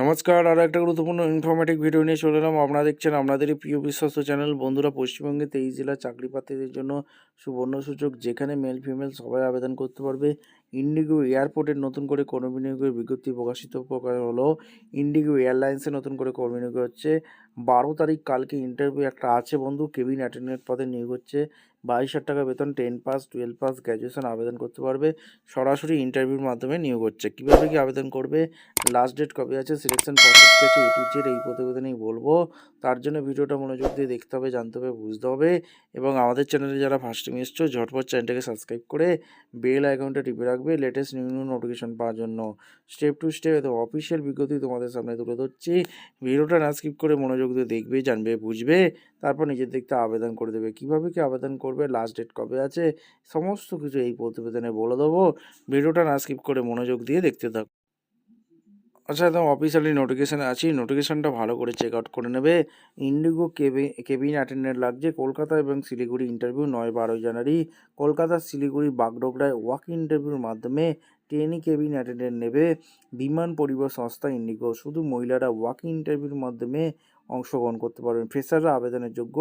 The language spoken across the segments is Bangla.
নমস্কার, আরও একটা গুরুত্বপূর্ণ ইনফরমেটিভ ভিডিও নিয়ে চলে এলাম। আপনারা দেখছেন আপনাদেরই প্রিয় বিশ্বস্ত চ্যানেল। বন্ধুরা, পশ্চিমবঙ্গে 23 জেলার চাকরি প্রার্থীদের জন্য সুবর্ণ সুযোগ, যেখানে মেল ফিমেল সবাই আবেদন করতে পারবে। ইন্ডিগো এয়ারপোর্টের নতুন করে কর্মী নিয়োগের বিজ্ঞপ্তি প্রকাশ হলো। ইন্ডিগো এয়ারলাইন্সে নতুন করে কর্মী নিয়োগ হচ্ছে 12 তারিখ। কালকে ইন্টারভিউ একটা আছে বন্ধু। কেবিন অ্যাটেন্ডেন্ট পদে নিয়োগ হচ্ছে। 22,000 টাকা বেতন, 10 পাস, 12 পাস, গ্র্যাজুয়েশন আবেদন করতে পারবে। সরাসরি ইন্টারভিউর মাধ্যমে নিয়োগ হচ্ছে। কীভাবে কি আবেদন করবে, লাস্ট ডেট কবে আছে, সিলেকশন প্রসেস কী আছে, A to Z এই প্রতিবেদনেই বলবো। তার জন্য ভিডিওটা মনোযোগ দিয়ে দেখতে হবে, জানতে হবে, বুঝতে হবে। এবং আমাদের চ্যানেলে যারা ফার্স্ট টাইম এসছো, ঝটপট চ্যানেলটাকে সাবস্ক্রাইব করে বেল আইকনটা টিপে রাখবে লেটেস্ট নিউ নোটিফিকেশন পাওয়ার জন্য। স্টেপ টু স্টেপ একদম অফিসিয়াল বিজ্ঞপ্তি তোমাদের সামনে তুলে ধরছি। ভিডিওটা না স্কিপ করে মনোযোগ দিয়ে দেখবে, জানবে, বুঝবে, তারপর নিজের দিক থেকে আবেদন করে দেবে। কীভাবে কি আবেদন করবে, লাস্ট ডেট কবে আছে, সমস্ত কিছু এই প্রতিবেদনে বলে দেবো। ভিডিওটা না স্কিপ করে মনোযোগ দিয়ে দেখতে থাকো। আচ্ছা, একদম অফিসিয়ালি নোটিফিকেশানে আছি। নোটিফিকেশানটা ভালো করে চেক আউট করে নেবে। ইন্ডিগো কেবিন অ্যাটেন্ডেন্ট লাগছে কলকাতা এবং শিলিগুড়ি। ইন্টারভিউ 9-12 জানুয়ারি। কলকাতা, শিলিগুড়ি, বাগডোগরায় ওয়াক ইন্টারভিউর মাধ্যমে ট্রেনি কেবিন অ্যাটেন্ডেন্ট নেবে বিমান পরিবহন সংস্থা ইন্ডিগো। শুধু মহিলারা ওয়াক ইন্টারভিউর মাধ্যমে অংশগ্রহণ করতে পারবেন। ফ্রেশাররা আবেদনের যোগ্য।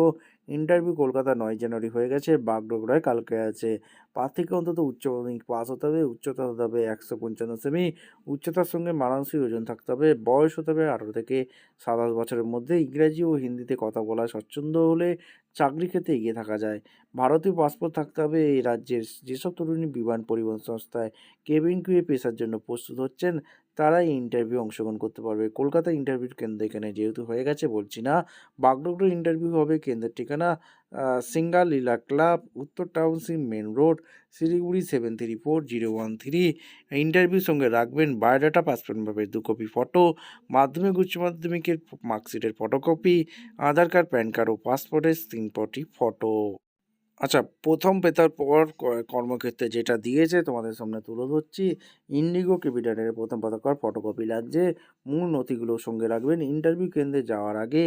ইন্টারভিউ কলকাতা 9 জানুয়ারি হয়ে গেছে, বাগডোগরায় কালকে আছে। প্রার্থীকে অন্তত উচ্চ মাধ্যমিক পাস হতে হবে, উচ্চতা হতে হবে 155 সেমি, উচ্চতার সঙ্গে মানানসই ওজন থাকতে হবে, বয়স হতে হবে 18 থেকে 27 বছরের মধ্যে, ইংরাজি ও হিন্দিতে কথা বলা স্বচ্ছন্দ হলে চাকরি ক্ষেত্রে এগিয়ে থাকা যায়। ভারতীয় পাসপোর্ট থাকতে হবে। এই রাজ্যের যেসব তরুণী বিমান পরিবহন সংস্থায় কেবিন ক্রুয়ে পেশার জন্য প্রস্তুত হচ্ছেন, তারাই ইন্টারভিউ অংশগ্রহণ করতে পারবে। কলকাতা ইন্টারভিউর কেন্দ্র এখানে যেহেতু হয়ে গেছে বলছি না। বাগডোগরা ইন্টারভিউ হবে। কেন্দ্রের ঠিকানা সিঙ্গাল লীলা ক্লাব, উত্তর টাউনশিপ, মেন রোড, শিলিগুড়ি 734013। ইন্টারভিউর সঙ্গে রাখবেন বায়োডাটা, পাসপোর্ট মাপের 2 কপি ফটো, মাধ্যমিক উচ্চ মাধ্যমিকের মার্কশিটের ফটোকপি, আধার কার্ড, প্যান কার্ড ও পাসপোর্টের 3 কপি ফটো। আচ্ছা, প্রথম পেতার পর কর্মক্ষেত্রে যেটা দিয়েছে তোমাদের সামনে তুলে ধরছি। ইন্ডিগো ক্যাপিটালের প্রথম পতাকার ফটোকপি লাগছে। মূল নথিগুলো সঙ্গে রাখবেন। ইন্টারভিউ কেন্দ্রে যাওয়ার আগে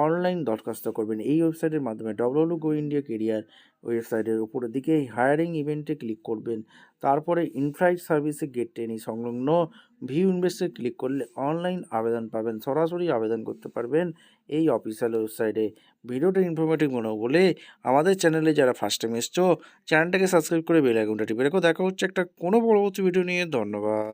অনলাইন দরখাস্ত করবেন এই ওয়েবসাইটের মাধ্যমে। www.go-india career ওয়েবসাইটের উপরের দিকে হায়ারিং ইভেন্টে ক্লিক করবেন। তারপরে ইনফ্লাইট সার্ভিসে গেট ট্রেনি সংলগ্ন ভিউ ইনভেস্টে ক্লিক করলে অনলাইন আবেদন পাবেন। সরাসরি আবেদন করতে পারবেন এই অফিসিয়াল ওয়েবসাইটে। ভিডিওটা ইনফরমেটিভ মনে বলে আমাদের চ্যানেলে যারা ফার্স্ট টাইম এসছো, চ্যানেলটাকে সাবস্ক্রাইব করে বেল আইকনটা টিপে রেখো। দেখা হচ্ছে একটা কোনো পরবর্তী ভিডিও নিয়ে। ধন্যবাদ।